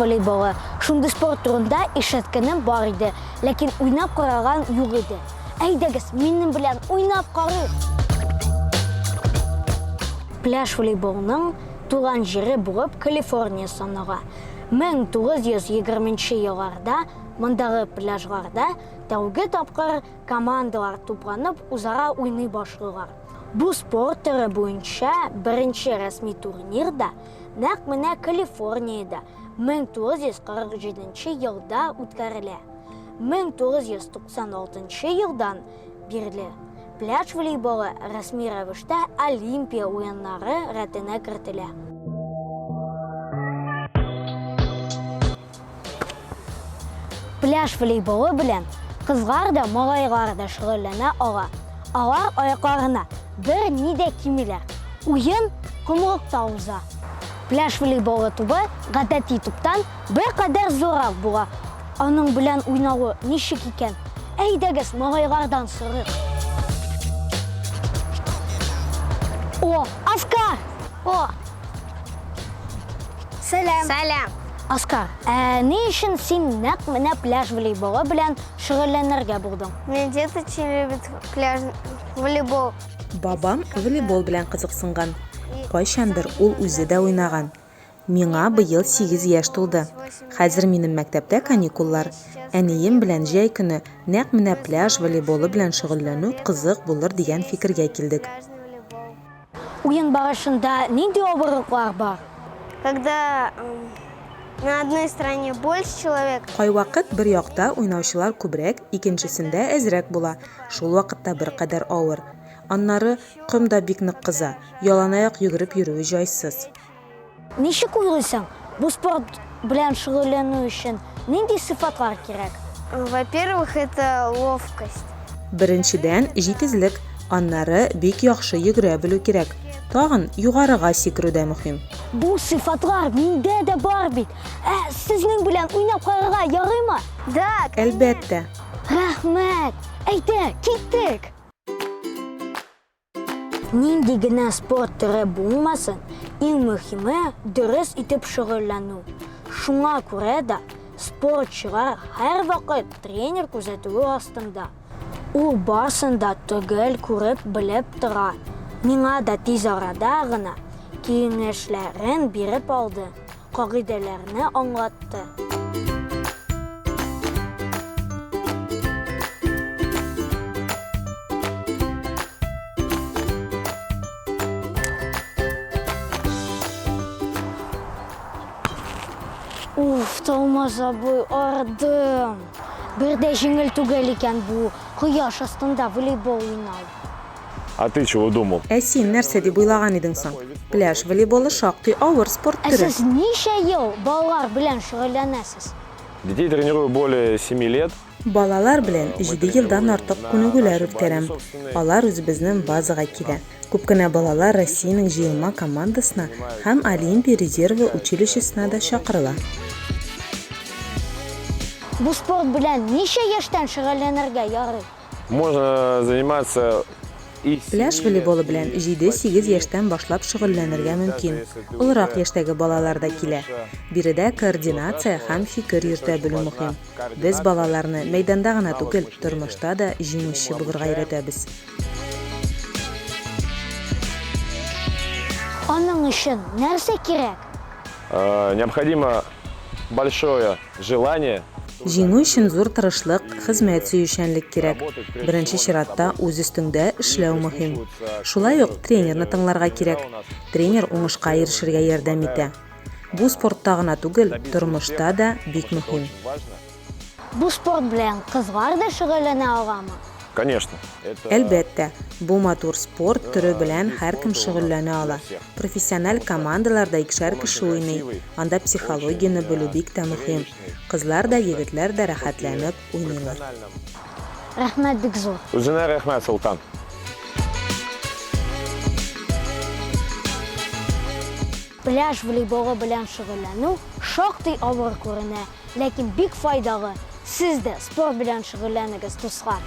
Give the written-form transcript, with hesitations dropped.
волейболы. Шундай спорт турында ишеткенем бар иде, ләкин уйнап караган юк иде. Әйдәгез, минем белән уйнап карыйк. Пляж волейболының туган җире булып Калифорния санала. 1920 елларда мондагы пляжларда тәүге тапкыр командалар тупланып үзара уйный башлыйлар. Бу спорт түрі буенча беренче рәсми турнирда нәкъ менә Калифорниядә 1947 елда үткәрелә. 1996 елдан бирле пляж волейболы рәсми рәвештә Олимпия уеннары рәтенә кертелә. Пляж волейболы белән кызлар да, малайлар да шөгыльләнә ала. Алар аякларына бер ни дә кимиләр. Уен комлыкта уза. Пляж волейболы тубы гадәти туптан бер кадәр зуррак була. Аның белән уйнавы ничек икән? Әйдәгез, малайлардан сорыйк. О, Оскар! О! Сәлам! Сәлам! Оскар, ни өчен син нәкъ менә пляж волейболы белән шөгыльләнергә булдың? Мен дед очень любит пляж волейбол. Бабам волейбол белән кызыксынган. Кайчандыр ул үзе дә уйнаган. Миңа быел 8 яшь тулды. Хәзер минем мәктәптә каникуллар. Әнием белән җәй көне нәкъ менә пляж волейболы белән шөгыльләнү кызык булыр дигән фикергә килдек. Уен барышында нинди авырлыклар бар? Когда на одной стороне больше человек, Кайвакыт бер якта уйнаучылар күбрәк, икенчесендә әзрәк була. Шул вакытта бер кадәр авыр. Аннары кымда бик нык кыза. Яланаяк йөгереп йөрүе җайсыз. Ничек уйлыйсың? Бу спорт белән шөгыльләнү өчен нинди сыйфатлар кирәк? во-первых, это ловкость. Беренчедән җитезлек, аннары бик яхшы йөгерә белү кирәк. Тагын югарыга сикерү дә мөһим. Бу сыйфатлар миндә дә бар бит. Сезнең белән уйнап карарга ярыймы? Да, Әлбәттә. Рәхмәт. Әйдә, киттек. Нинди генә спорт түре булмасын, иң мөһиме дөрес итеп шөгыльләнү. Шуңа күрә дә спортчылар һәр вакыт тренер күзәтүе астында. Ул барсын да түгел күреп белеп тора. Миңа да тиз арада гына киңәшләрен биреп алды, кагыйдәләрне аңлатты. Уф, Томас абый, ардым. Бер дә җиңел түгел икән бу кояш астында волейбол уйнау. А ты чего думал? Ә син нәрсә дип уйлаган идең соң? Пляж волейболы шактый авыр спорт түре. Сез ничә ел балалар белән шөгыльләнәсез? Детей тренирую более 7 лет. Балалар белән 7 елдан артык күнегүләр үткәрәм. Алар үзебезнең базага килә. Күп кенә балалар Россиянең җыелма командасына һәм Олимпия резервы училищесына да чакырыла. Бу спорт белән ничә яшьтән шөгыльләнергә ярый? Можно заниматься и Пляж волейболы белән 7-8 яшьтән башлап шөгыльләнергә мөмкин. Олырак яшьтәге балалар да килә. Биредә координация һәм фикер йөртә белү мөһим. Без балаларны мәйданда гына түгел, тормышта да җиңүче булырга өйрәтәбез. Аның өчен нәрсә кирәк? Необходимо большое желание. Җиңү өчен зур тырышлык, хезмәт сөючәнлек кирәк. Беренче чиратта үз өстеңдә эшләү мөһим. Шулай ук тренерны тыңларга кирәк. Тренер уңышка ирешергә ярдәм итә. Бу спортта гына түгел, тормышта да бик мөһим. Бу спорт белән кызлар да шөгыльләнә аламы? Конечно. Әлбәттә, бу матур спорт түре белән һәркем шөгыльләнә ала. Профессиональ командаларда икешәр кеше уйный. Анда психологияны белү бик тә мөһим. Кызлар да, егетләр дә рәхәтләнеп уйныйлар. Рәхмәт бик зур. Үзенә рәхмәт, Султан. Пляж волейболы белән шөгыльләнү шактый авыр күренә, ләкин бик файдалы. Сез дә спорт белән шөгыльләнегез, дуслар.